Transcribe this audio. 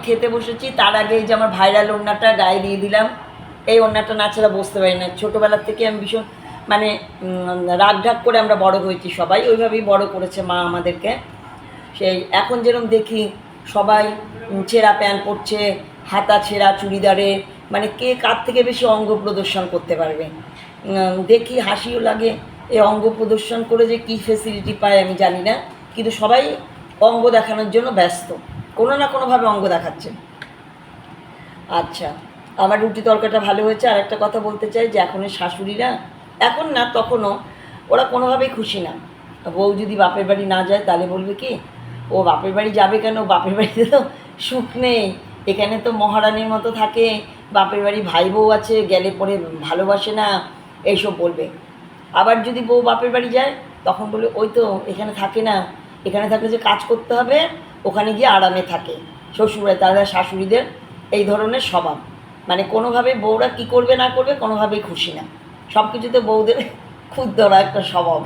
খেতে বসেছি তার আগে এই যে আমার ভাইরাল ওড়নাটা গায়ে দিয়ে দিলাম। এই ওড়নাটা না ছাড়া বসতে পারি না। ছোটোবেলার থেকে আমি ভীষণ মানে রাগ ঢাক করে আমরা বড় হয়েছি, সবাই ওইভাবেই বড় করেছে মা আমাদেরকে। সেই এখন যেরকম দেখি সবাই ছেঁড়া প্যান্ট পরছে, হাতা ছেঁড়া চুড়িদারে, মানে কে কার থেকে বেশি অঙ্গ প্রদর্শন করতে পারবে। দেখি হাসিও লাগে, এই অঙ্গ প্রদর্শন করে যে কী ফেসিলিটি পায় আমি জানি না, কিন্তু সবাই অঙ্গ দেখানোর জন্য ব্যস্ত, কোনো না কোনোভাবে অঙ্গ দেখাচ্ছে। আচ্ছা, আমার রুটি তরকারিটা ভালো হয়েছে। আর একটা কথা বলতে চাই যে এখনের শাশুড়িরা, এখন না তখনও, ওরা কোনোভাবেই খুশি না। বউ যদি বাপের বাড়ি না যায় তাহলে বলবে কি, ও বাপের বাড়ি যাবে কেন, বাপের বাড়িতে তো সুখ নেই, এখানে তো মহারানীর মতো থাকে, বাপের বাড়ি ভাই বউ আছে, গেলে পরে ভালোবাসে না, এইসব বলবে। আবার যদি বউ বাপের বাড়ি যায় তখন বলবে ওই তো এখানে থাকে না, এখানে থাকলে যে কাজ করতে হবে, ওখানে গিয়ে আরামে থাকে। শ্বশুরবাড়ি তারা শাশুড়িদের এই ধরনের স্বভাব, মানে কোনোভাবে বউরা কী করবে না করবে কোনোভাবেই খুশি না, সব কিছুতে বউদের খুদ ধরা একটা স্বভাব।